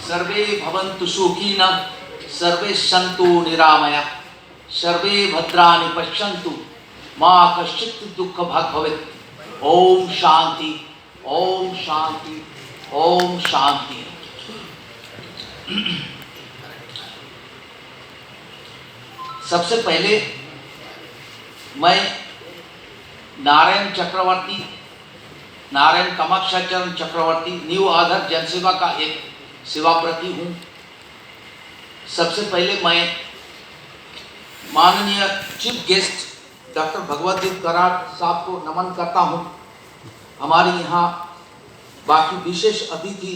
सर्वे भवन्तु सुखिनः सर्वे सन्तु निरामयाः सर्वे भद्राणि पश्यन्तु मा कश्चित् दुःखभाग् भवेत्। ओम शांति, ओम शांति, ओम शांति। सबसे पहले मैं नारायण चक्रवर्ती, नारायण कामाक्षाचरण चक्रवर्ती न्यू आधार जनसेवा का एक सेवाप्रति हूँ। सबसे पहले मैं माननीय चीफ गेस्ट डॉक्टर भगवतदीप कराड़ साहब को नमन करता हूँ। हमारे यहाँ बाकी विशेष अतिथि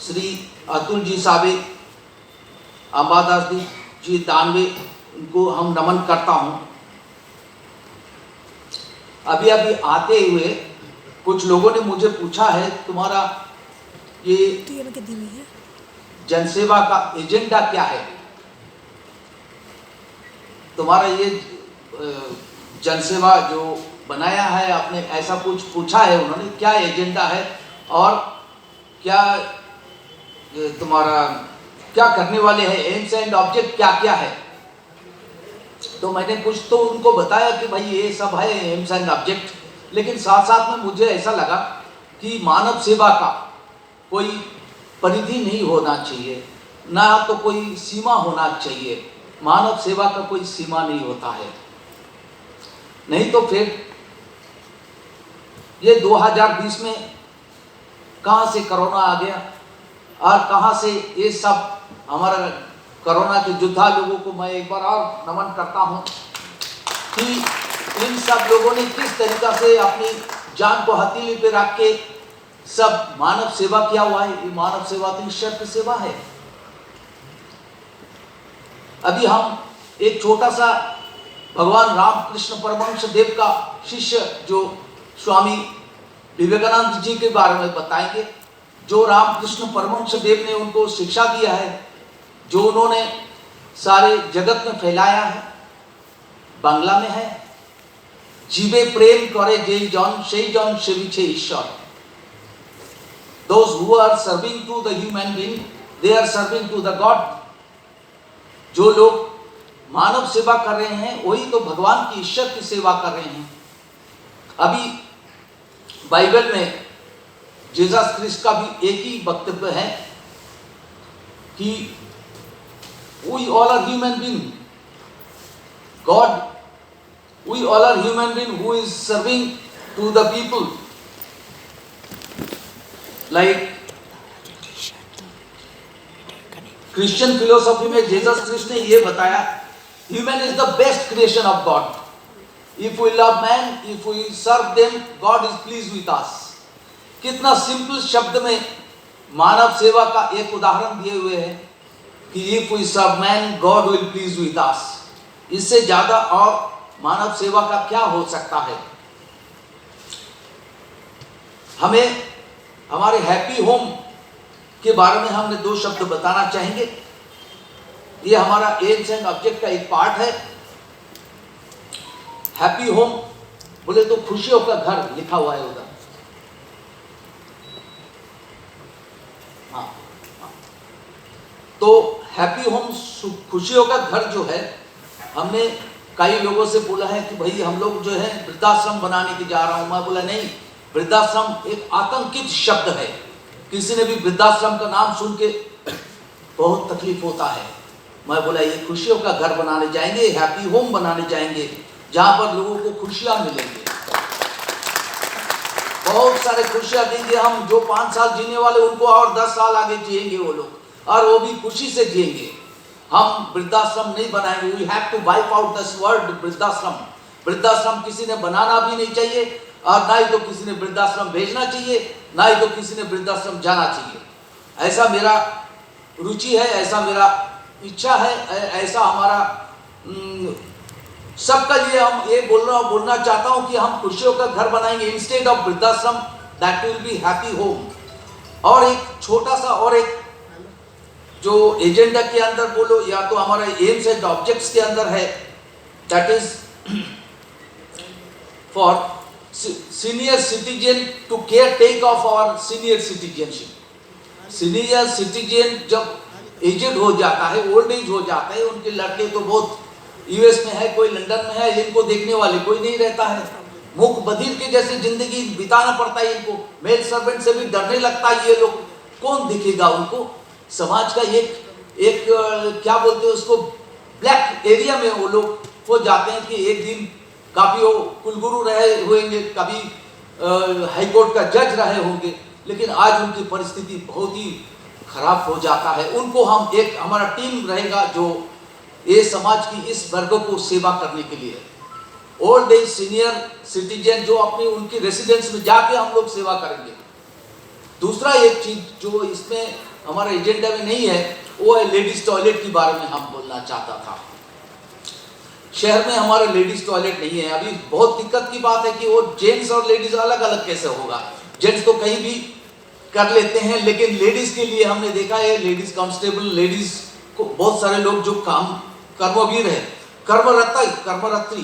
श्री अतुल जी साबे, अंबादास जी दानवे, उनको हम नमन करता हूँ। अभी अभी आते हुए कुछ लोगों ने मुझे पूछा है तुम्हारा ये जनसेवा का एजेंडा क्या है, तुम्हारा ये जनसेवा जो बनाया है आपने, ऐसा कुछ पूछा है उन्होंने, क्या एजेंडा है और क्या तुम्हारा क्या करने वाले हैं, एम्स एंड ऑब्जेक्ट क्या क्या है। तो मैंने कुछ तो उनको बताया कि भाई ये सब है एम्स एंड ऑब्जेक्ट, लेकिन साथ साथ में मुझे ऐसा लगा कि मानव सेवा का कोई परिधि नहीं होना चाहिए, ना तो कोई सीमा होना चाहिए। मानव सेवा का कोई सीमा नहीं होता है, नहीं तो फिर ये 2020 में कहाँ से कोरोना आ गया और कहाँ से ये सब हमारा कोरोना के योद्धा लोगों को मैं एक बार और नमन करता हूँ कि इन सब लोगों ने किस तरीका से अपनी जान को हथेली पे रख के सब मानव सेवा किया हुआ है। ये मानव सेवा तो ईश्वर की सेवा है। अभी हम एक छोटा सा भगवान रामकृष्ण परमहंस देव का शिष्य जो स्वामी विवेकानंद जी के बारे में बताएंगे, जो रामकृष्ण परमहंस देव ने उनको शिक्षा दिया है, जो उन्होंने सारे जगत में फैलाया है, बांग्ला में है, जीवे प्रेम करे जेई जन सेई जन सेविछे ईश्वर। Those who are serving to the human being, they are serving to the God। जो लोग मानव सेवा कर रहे हैं वही तो भगवान की, ईश्वर की सेवा कर रहे हैं। अभी बाइबल में जीसस क्रिस्ट का भी एक ही वक्तव्य है कि we all are human being, God, we all are human being who is serving to the people। Like Christian philosophy में जीसस क्रिस्ट ने ये बताया, human is the best creation of God. If we love man, if we serve them, God is please with us. कितना simple शब्द में मानव सेवा का एक उदाहरण दिए हुए हैं कि if we serve man, God will please with us. इससे ज्यादा और मानव सेवा का क्या हो सकता है। हमें हमारे हैप्पी होम के बारे में हमने 2 शब्द बताना चाहेंगे। ये हमारा एम्स एंड ऑब्जेक्ट का एक पार्ट है। हैप्पी होम बोले तो खुशियों का घर लिखा हुआ है उधर। हाँ, तो हैप्पी होम खुशियों का घर जो है, हमने कई लोगों से बोला है कि भाई हम लोग जो है वृद्धाश्रम बनाने की जा रहा हूं। मैं बोला नहीं, वृद्धाश्रम एक आतंकित शब्द है। किसी ने भी वृद्धाश्रम का नाम सुन के बहुत तकलीफ होता है। मैं बोला ये खुशियों का घर बनाने जाएंगे, हैप्पी होम बनाने जाएंगे, जहां पर लोगों को खुशियां मिलेंगे, बहुत सारे खुशियां देंगे हम। जो 5 साल जीने वाले उनको और 10 साल आगे जिएंगे वो लोग, और वो भी खुशी से जिएंगे। हम वृद्धाश्रम नहीं बनाएंगे। We have to wipe out this word वृद्धाश्रम। वृद्धाश्रम किसी ने बनाना भी नहीं चाहिए, और ना ही तो किसी ने वृद्धाश्रम भेजना चाहिए, ना ही तो किसी ने वृद्धाश्रम जाना चाहिए। ऐसा मेरा रुचि है, ऐसा मेरा इच्छा है, ऐसा हमारा सबका लिए हम ये बोलना चाहता हूं कि हम खुशियों का घर बनाएंगे इंस्टेड ऑफ वृद्धाश्रम, that will be happy home. और एक छोटा सा और एक जो एजेंडा के अंदर बोलो या तो हमारा एम्स एंड ऑब्जेक्ट्स के अंदर है, that is for senior citizen to care take of our senior citizenship. Senior citizen जब एजेड हो जाता है, ओल्ड एज हो जाता है, उनके लड़के तो बहुत यूएस में है, कोई लंदन में है, इनको देखने वाले कोई नहीं रहता है, मुख बधिर के जैसे जिंदगी बिताना पड़ता है इनको, मेल सर्वेंट से भी डरने लगता है ये लोग, कौन दिखेगा उनको। समाज का एक क्या बोलते हैं उसको, ब्लैक एरिया में वो लोग हो जाते हैं कि एक दिन काफी वो कुलगुरु रहे होंगे, कभी हाई कोर्ट का जज रहे होंगे, लेकिन आज उनकी परिस्थिति बहुत ही खराब हो जाता है। उनको हम एक हमारा टीम रहेगा जो ये समाज की इस वर्ग को सेवा करने के लिए, ओल्ड एज सीनियर सिटीजन जो अपने उनकी रेसिडेंस में जाके हम लोग सेवा करेंगे। दूसरा एक चीज जो इसमें हमारे एजेंडा में नहीं है वो है लेडीज टॉयलेट के बारे में हम बोलना चाहता था। शहर में हमारे लेडीज टॉयलेट नहीं है, अभी बहुत दिक्कत की बात है कि वो जेंट्स और लेडीज अलग अलग कैसे होगा। जेंट्स तो कहीं भी कर लेते हैं, लेकिन लेडीज के लिए हमने देखा है लेडीज कांस्टेबल, लेडीज को बहुत सारे लोग जो काम कर्मवीर है, कर्मरत्री,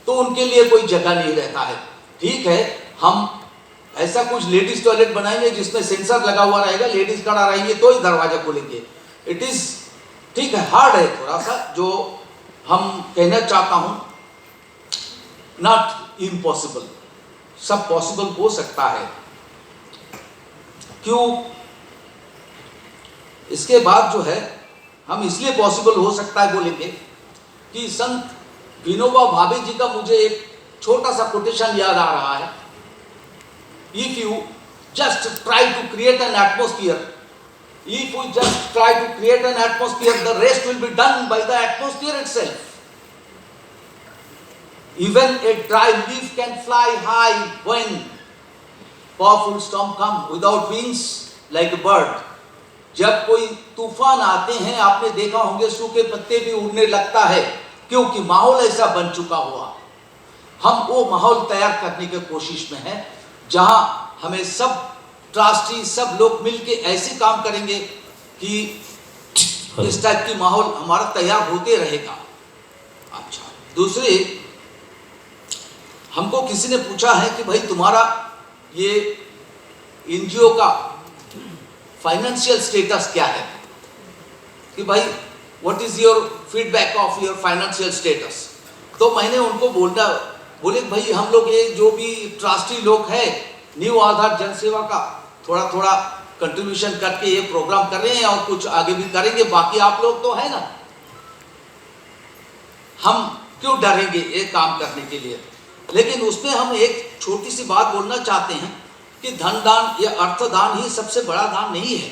तो उनके लिए कोई जगह नहीं रहता है। ठीक है, हम ऐसा कुछ लेडीज टॉयलेट बनाएंगे जिसमें सेंसर लगा हुआ रहेगा, लेडीज खड़ा रहेंगे तो ही दरवाजा खोलेंगे। इट इज ठीक है, हार्ड है थोड़ा सा, जो हम कहना चाहता हूं, नॉट इम्पॉसिबल, सब पॉसिबल हो सकता है। क्यों? इसके बाद जो है हम इसलिए पॉसिबल हो सकता है बोलेंगे कि संत विनोबा भावे जी का मुझे एक छोटा सा कोटेशन याद आ रहा है। If you just try to create an atmosphere, if you just try to create an atmosphere, the rest will be done by the atmosphere itself. Even a dry leaf can fly high when powerful storm come without wings like a bird. जब कोई तूफान आते हैं, आपने देखा होंगे सूखे पत्ते भी उड़ने लगता है, क्योंकि माहौल ऐसा बन चुका हुआ। हम वो माहौल तैयार करने की कोशिश में हैं, जहां हमें सब ट्रस्टी, सब लोग मिलके ऐसे काम करेंगे कि इस टाइप की माहौल हमारा तैयार होते रहेगा। अच्छा, दूसरे हमको किसी ने पूछा है कि भाई तुम्हारा ये एनजीओ का फाइनेंशियल स्टेटस क्या है, कि भाई what is your feedback of your financial status. तो मैंने उनको बोले भाई हम लोग ये जो भी ट्रस्टी लोग हैं, न्यू आधार जनसेवा का थोड़ा थोड़ा कंट्रीब्यूशन करके ये प्रोग्राम कर रहे हैं और कुछ आगे भी करेंगे, बाकी आप लोग तो है ना, हम क्यों डरेंगे ये काम करने के लिए। लेकिन उसमें हम एक छोटी सी बात बोलना चाहते हैं कि धन दान या अर्थदान ही सबसे बड़ा दान नहीं है।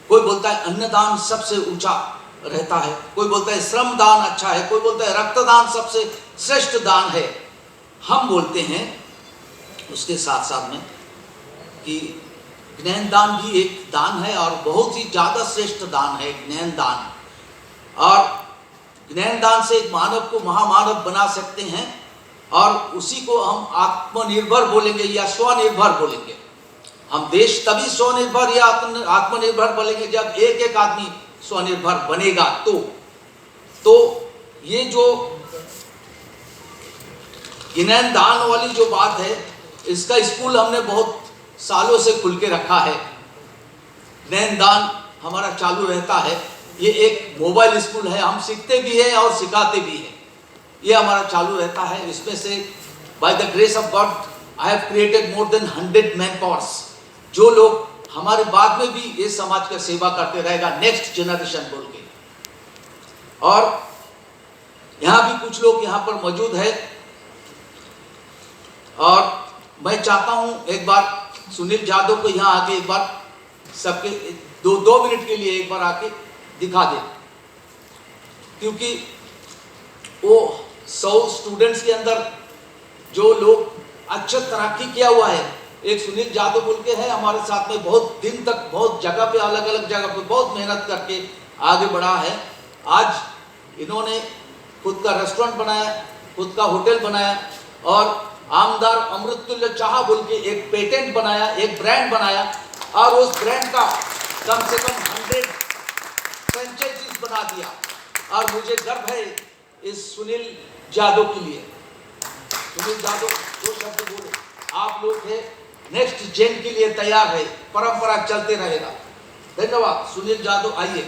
कोई बोलता है अन्नदान सबसे ऊंचा रहता है, कोई बोलता है श्रम दान अच्छा है, कोई बोलता है रक्तदान सबसे श्रेष्ठ दान है। हम बोलते हैं उसके साथ साथ में कि ज्ञान दान भी एक दान है और बहुत ही ज्यादा श्रेष्ठ दान है ज्ञान दान। और ज्ञान दान से एक मानव को महामानव बना सकते हैं, और उसी को हम आत्मनिर्भर बोलेंगे या स्वनिर्भर बोलेंगे। हम देश तभी स्वनिर्भर या आत्मनिर्भर बोलेंगे जब एक एक आदमी स्वनिर्भर बनेगा। तो ये जो ज्ञान दान वाली जो बात है, इसका स्कूल हमने बहुत सालों से खुल के रखा है। ज्ञान दान हमारा चालू रहता है, ये एक मोबाइल स्कूल है, हम सीखते भी हैं और सिखाते भी हैं, ये हमारा चालू रहता है। इसमें से by the grace of God I have created more than 100 man powers, जो लोग हमारे बाद में भी ये समाज का सेवा करते रहेगा, नेक्स्ट जनरेशन बोल के। और यहाँ भी कुछ लोग यहाँ पर मौजूद है, और मैं चाहता हूँ एक बार सुनील यादव को यहाँ आके एक बार सबके दो मिनट के लिए एक बार आके दिखा दे, क्योंकि वो 100 स्टूडेंट्स के अंदर जो लोग अच्छा तरक्की किया हुआ है, एक सुनील यादव बोल के है हमारे साथ में, बहुत दिन तक बहुत जगह पे अलग अलग जगह पे बहुत मेहनत करके आगे बढ़ा है। आज इन्होंने खुद का रेस्टोरेंट बनाया, खुद का होटल बनाया, और आमदार अमृततुल्य चाह बोल के एक पेटेंट बनाया, एक ब्रांड बनाया, और उस ब्रांड का कम से कम 100 फ्रेंचाइजीज बना दिया। और मुझे गर्व है इस सुनील यादव के लिए। सुनील यादव दो शब्द बोले, आप लोग हैं नेक्स्ट जेन के लिए तैयार है, परंपरा चलते रहेगा। धन्यवाद। सुनील जादव आइए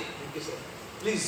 प्लीज।